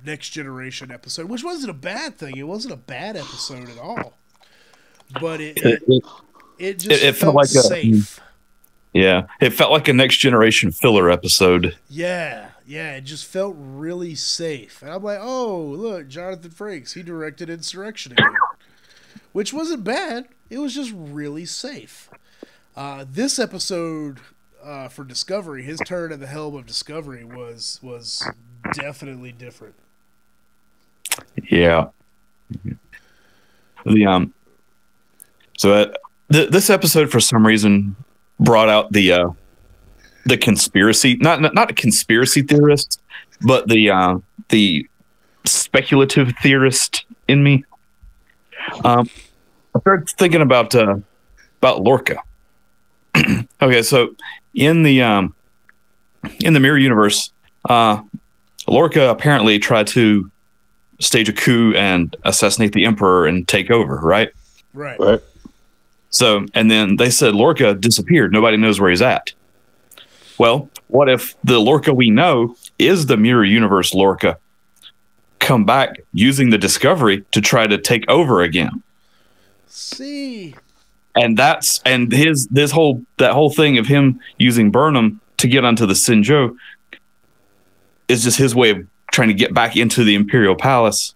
Speaker 1: Next Generation episode, which wasn't a bad thing. It wasn't a bad episode at all. But it just felt like safe.
Speaker 2: It felt like a Next Generation filler episode.
Speaker 1: Yeah, it just felt really safe. And I'm like, oh, look, Jonathan Frakes, he directed Insurrection again. Which wasn't bad. It was just really safe. This episode for Discovery, his turn at the helm of Discovery was definitely different.
Speaker 2: Yeah. This episode for some reason brought out the conspiracy, not a conspiracy theorist, but the speculative theorist in me. I started thinking about Lorca. Okay, so in the mirror universe, Lorca apparently tried to stage a coup and assassinate the Emperor and take over, right?
Speaker 1: Right.
Speaker 2: So, and then they said Lorca disappeared. Nobody knows where he's at. Well, what if the Lorca we know is the mirror universe Lorca come back using the Discovery to try to take over again?
Speaker 1: See,
Speaker 2: and that whole thing of him using Burnham to get onto the Sinjo is just his way of trying to get back into the Imperial Palace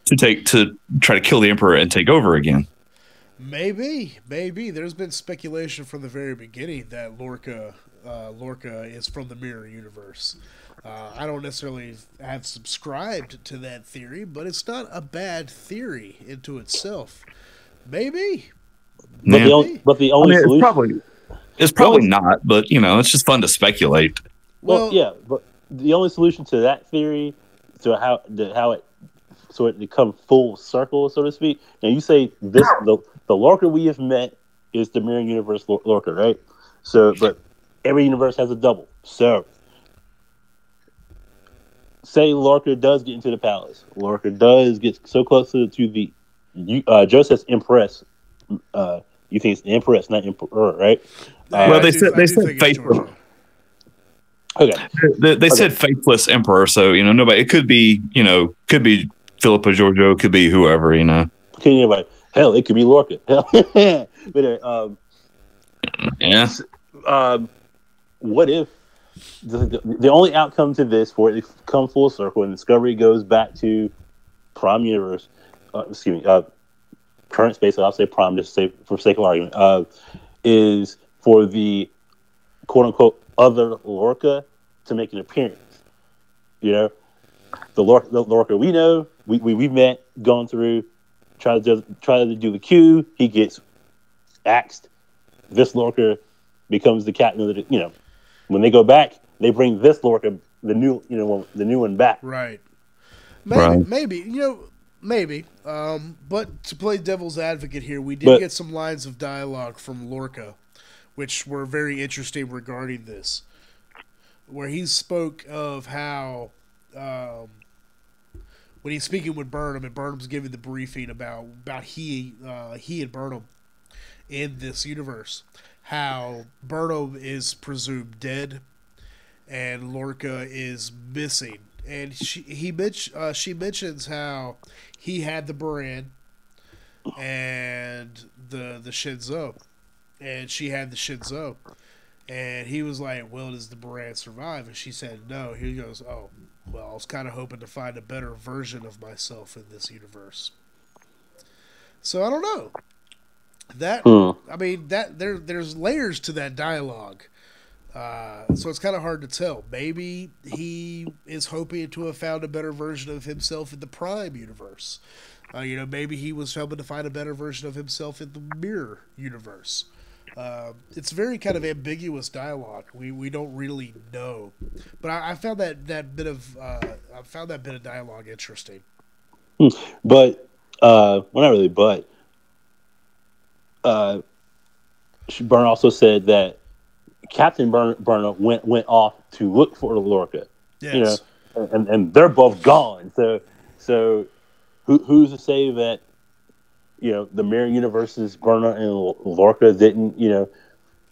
Speaker 2: to try to kill the Emperor and take over again.
Speaker 1: Maybe. There's been speculation from the very beginning that Lorca is from the mirror universe. I don't necessarily have subscribed to that theory, but it's not a bad theory into itself. Maybe.
Speaker 3: But the only solution...
Speaker 2: It's probably not, but, it's just fun to speculate.
Speaker 3: Well, yeah, but the only solution to that theory, so it become full circle, so to speak. Now, you say the Lorca we have met is the mirror universe Lorca, right? So, but every universe has a double. So, say Lorca does get into the palace. Lorca does get so close to the Joe says Empress. You think it's the Empress, not Emperor, right?
Speaker 2: Well, they said faithless.
Speaker 3: Okay.
Speaker 2: They said faithless Emperor, so nobody. It could be Philippa Giorgio, could be whoever,
Speaker 3: Could be anybody. Hell, it could be Lorca. But
Speaker 2: yeah.
Speaker 3: What if the only outcome to this, for it to come full circle, and Discovery goes back to Prime Universe? Current space. I'll say Prime, just to say for sake of argument, is for the quote unquote other Lorca to make an appearance. The Lorca we know, we've met, gone through, try to do the coup. He gets axed. This Lorca becomes the captain of the. When they go back, they bring this Lorca the new the new one back.
Speaker 1: Right.
Speaker 2: Right.
Speaker 1: Maybe. But to play devil's advocate here, we did
Speaker 3: But-
Speaker 1: get some lines of dialogue from Lorca, which were very interesting regarding this, where he spoke of how when he's speaking with Burnham, and Burnham's giving the briefing about he and Burnham in this universe, how Burnham is presumed dead and Lorca is missing. And she mentions how he had the Baran and the Shinzo, and she had the Shinzo, and he was like, "Well, does the Baran survive?" And she said, "No." He goes, "Oh, well, I was kind of hoping to find a better version of myself in this universe." So I don't know. I mean, there's layers to that dialogue. So it's kind of hard to tell. Maybe he is hoping to have found a better version of himself in the Prime universe. Maybe he was hoping to find a better version of himself in the Mirror universe. It's very kind of ambiguous dialogue. We don't really know, but I found that bit of dialogue interesting.
Speaker 3: But well, not really. But Byrne also said that Captain Burnham went off to look for Lorca.
Speaker 1: Yes.
Speaker 3: And they're both gone. So who's to say that the Mirror Universe's Burnham and Lorca didn't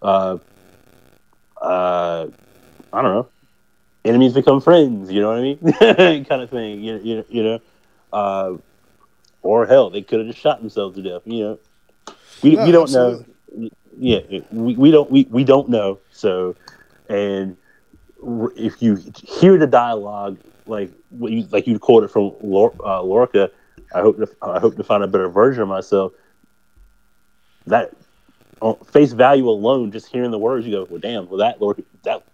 Speaker 3: I don't know, enemies become friends. You know what I mean? Kind of thing. Or hell, they could have just shot themselves to death. We don't
Speaker 1: absolutely.
Speaker 3: know. Yeah, we don't know. So, and if you hear the dialogue like you quoted from Lorca, I hope to find a better version of myself. That on face value alone, just hearing the words, you go, well, damn, well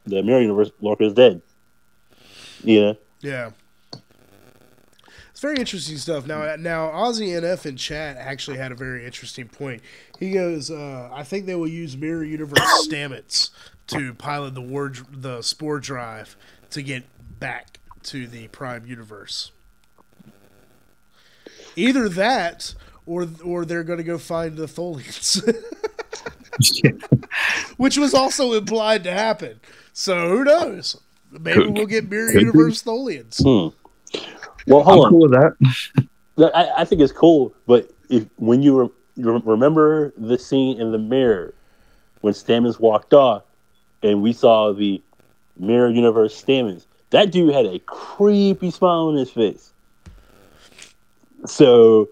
Speaker 3: the Mirror Universe Lorca is dead. Yeah.
Speaker 1: It's very interesting stuff. Now Ozzy NF in chat actually had a very interesting point. He goes, I think they will use Mirror Universe stamets to pilot the spore drive to get back to the Prime Universe. Either that, or they're going to go find the Tholians. Which was also implied to happen. So who knows? Maybe we'll get Mirror Universe Tholians.
Speaker 3: Well, hold on.
Speaker 2: Cool with that.
Speaker 3: I think it's cool, but when you remember the scene in the mirror when Stamets walked off, and we saw the Mirror Universe Stamets, that dude had a creepy smile on his face. So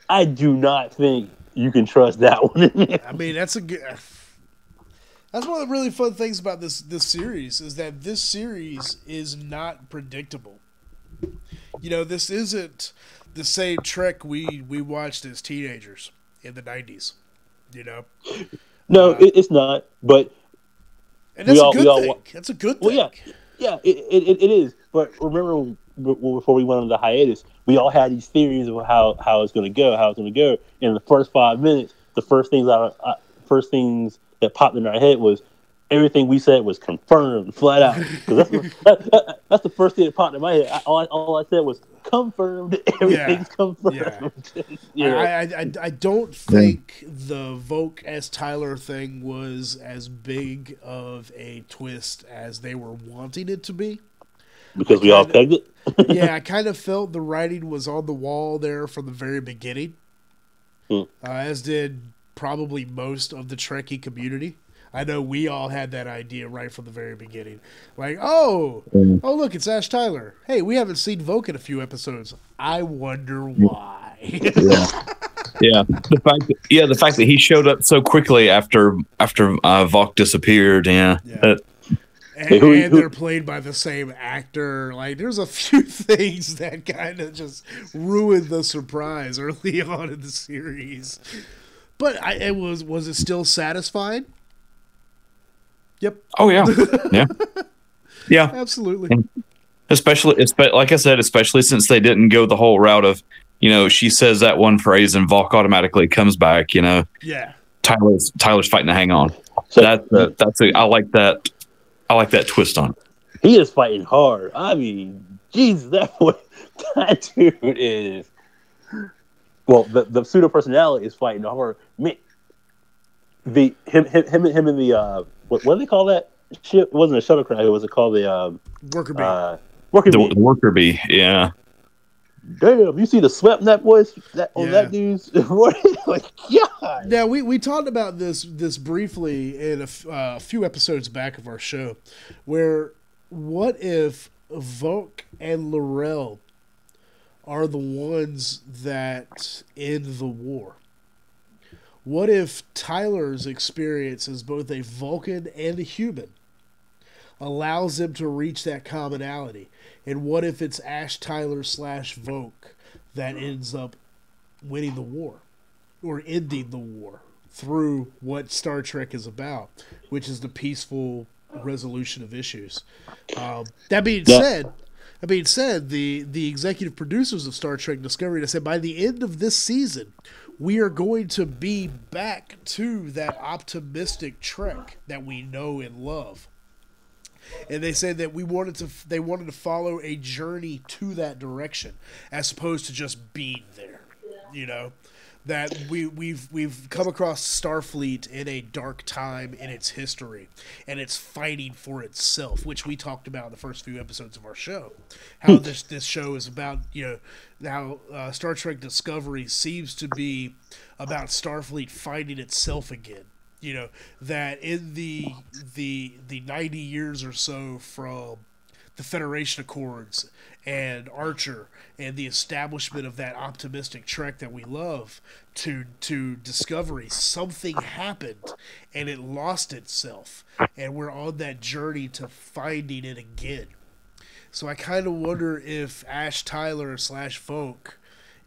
Speaker 3: I do not think you can trust that one.
Speaker 1: I mean, that's one of the really fun things about this series is that this series is not predictable. This isn't the same Trek we watched as teenagers in the 90s.
Speaker 3: No, it's not. But
Speaker 1: and that's a good thing. That's a good thing.
Speaker 3: Well, yeah, it is. But remember, before we went on the hiatus, we all had these theories of how it's going to go, In the first 5 minutes, the first things that popped in our head was everything we said was confirmed, flat out. That's the first thing that popped in my head. All I said was confirmed. Everything's confirmed.
Speaker 1: Yeah. I don't think the Voke as Tyler thing was as big of a twist as they were wanting it to be.
Speaker 3: Because we all pegged it?
Speaker 1: Yeah, I kind of felt the writing was on the wall there from the very beginning. As did probably most of the Trekkie community. I know we all had that idea right from the very beginning. Like, oh, look, it's Ash Tyler. Hey, we haven't seen Voke in a few episodes. I wonder why.
Speaker 2: Yeah. The fact that he showed up so quickly after Voke disappeared. Yeah.
Speaker 1: And they're played by the same actor. Like, there's a few things that kind of just ruined the surprise early on in the series. But was it still satisfying? Yep.
Speaker 2: Oh yeah. Yeah.
Speaker 1: Absolutely.
Speaker 2: And especially, like I said, especially since they didn't go the whole route of, she says that one phrase and Volk automatically comes back. Yeah. Tyler's fighting to hang on. So I like that. I like that twist on it.
Speaker 3: He is fighting hard. I mean, Jesus, that dude is. Well, the pseudo personality is fighting hard. Man, him and the what do they call that ship? It wasn't a shuttlecraft. What was it called? The
Speaker 1: Worker bee.
Speaker 3: worker
Speaker 2: The
Speaker 3: bee.
Speaker 2: worker bee, yeah.
Speaker 3: Damn, you see the sweat in that voice on that dude's like, God.
Speaker 1: Now we talked about this briefly in a few episodes back of our show, where what if Volk and Laurel are the ones that end the war? What if Tyler's experience as both a Vulcan and a human allows him to reach that commonality? And what if it's Ash Tyler / Volk that ends up winning the war or ending the war through what Star Trek is about, which is the peaceful resolution of issues? That being said, the executive producers of Star Trek Discovery said by the end of this season, we are going to be back to that optimistic Trek that we know and love. And they said that they wanted to follow a journey to that direction, as opposed to just being there. You know, that we've come across Starfleet in a dark time in its history, and it's fighting for itself, which we talked about in the first few episodes of our show. How this show is about, how Star Trek Discovery seems to be about Starfleet finding itself again. That in the 90 years or so from the Federation Accords and Archer and the establishment of that optimistic Trek that we love to Discovery, something happened and it lost itself, and we're on that journey to finding it again. So I kind of wonder if Ash Tyler / Folk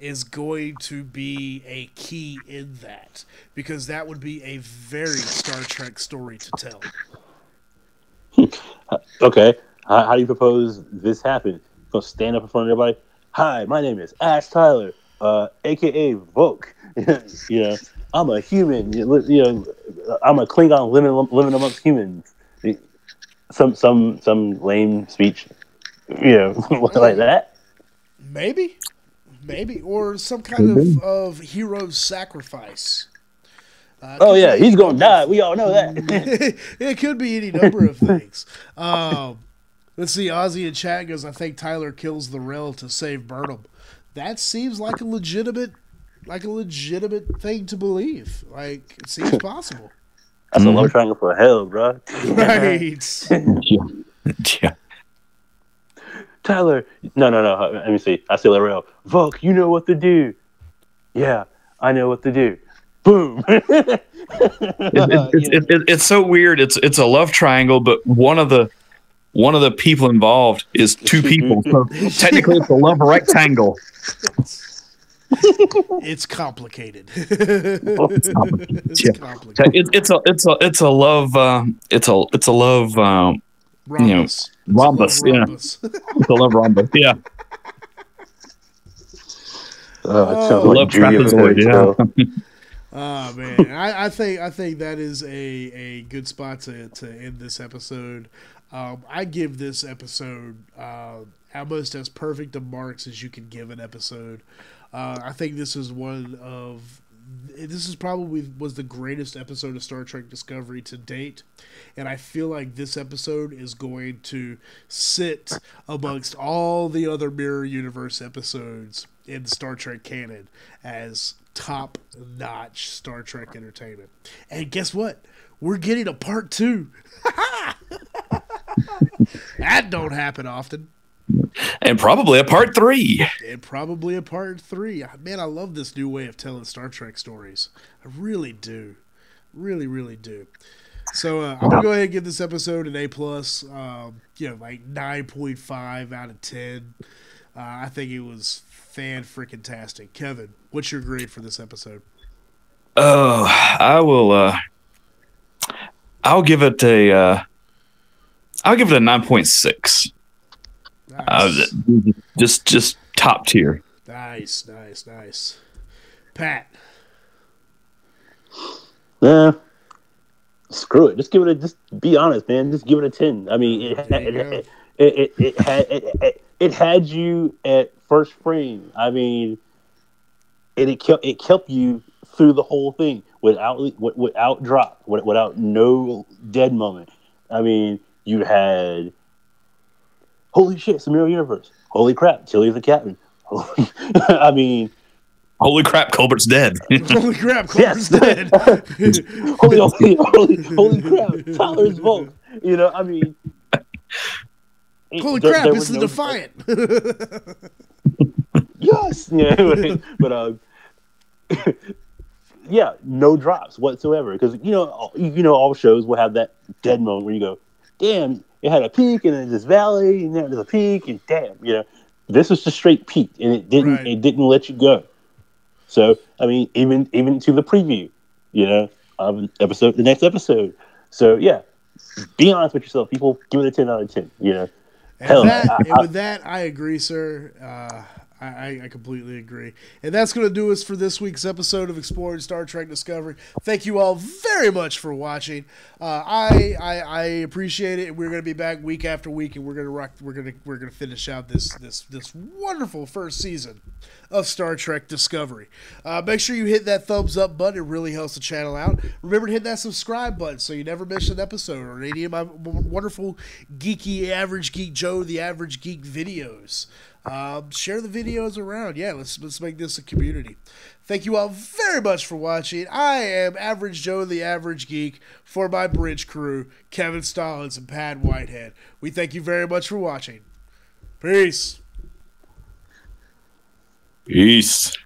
Speaker 1: is going to be a key in that, because that would be a very Star Trek story to tell.
Speaker 3: Okay, how do you propose this happen? Go stand up in front of everybody. Hi, my name is Ash Tyler, aka Volk. I'm a human. I'm a Klingon living amongst humans. Some lame speech, like that.
Speaker 1: Maybe, or some kind of hero's sacrifice.
Speaker 3: He's gonna die. We all know that.
Speaker 1: It could be any number of things. Let's see. Ozzy in chat goes, I think Tyler kills the Rel to save Burnham. That seems like a legitimate thing to believe. Like, it seems possible.
Speaker 3: That's a love triangle for hell, bro.
Speaker 1: Right.
Speaker 2: Yeah.
Speaker 3: Tyler, no. Let me see. I see Laurel. Volk, you know what to do. Yeah, I know what to do. Boom.
Speaker 2: It's so weird. It's a love triangle, but one of the people involved is two people. So technically, it's a love rectangle.
Speaker 1: It's complicated.
Speaker 2: It's complicated. It's a love. It's a love.
Speaker 1: Rhombus.
Speaker 2: Rhombus. Yeah. It's a love rhombus. Yeah.
Speaker 3: It sounds like trapezoid.
Speaker 2: Yeah.
Speaker 1: Oh man, I think that is a good spot to end this episode. I give this episode almost as perfect of marks as you can give an episode. I think this is probably was the greatest episode of Star Trek Discovery to date, and I feel like this episode is going to sit amongst all the other Mirror Universe episodes in Star Trek canon as top-notch Star Trek entertainment. And guess what? We're getting a part 2. That don't happen often.
Speaker 2: And probably a part 3.
Speaker 1: Man, I love this new way of telling Star Trek stories. I really do. Really, really do. So I'm going to go ahead and give this episode an A+, like 9.5 out of 10. I think it was fan-freaking-tastic. Kevin, what's your grade for this episode?
Speaker 2: Oh, I will. I'll give it a 9.6.
Speaker 1: Nice.
Speaker 2: Just top tier.
Speaker 1: Nice. Pat.
Speaker 3: Screw it. Just be honest, man. Just give it a 10. I mean, it had you at first frame. I mean, it kept you through the whole thing without drop, without no dead moment. I mean, you had holy shit, it's a mirror universe. Holy crap, Tilly's the captain. I mean,
Speaker 2: holy crap, Colbert's dead.
Speaker 1: Holy crap, Colbert's dead.
Speaker 3: holy crap, Tyler's Volk. You know, I mean,
Speaker 1: holy crap, it's the Defiant.
Speaker 3: Yes, yeah, but yeah, no drops whatsoever. Because all shows will have that dead moment where you go, damn, it had a peak and then this valley and then there's a peak and damn, this was just straight peak and it didn't let you go. So I mean, even to the preview, of the next episode. So yeah, be honest with yourself. People, give it a 10 out of 10.
Speaker 1: And with that, I agree, sir. I completely agree. And that's going to do us for this week's episode of Exploring Star Trek Discovery. Thank you all very much for watching. I appreciate it. We're going to be back week after week, and we're going to finish out this wonderful first season of Star Trek Discovery. Make sure you hit that thumbs up button. It really helps the channel out. Remember to hit that subscribe button so you never miss an episode or any of my wonderful geeky Average Geek Joe, the Average Geek videos. Share the videos around. Yeah, let's make this a community. Thank you all very much for watching. I am Average Joe, the Average Geek, for my bridge crew, Kevin Stallings and Pat Whitehead. We thank you very much for watching. Peace.
Speaker 2: Peace.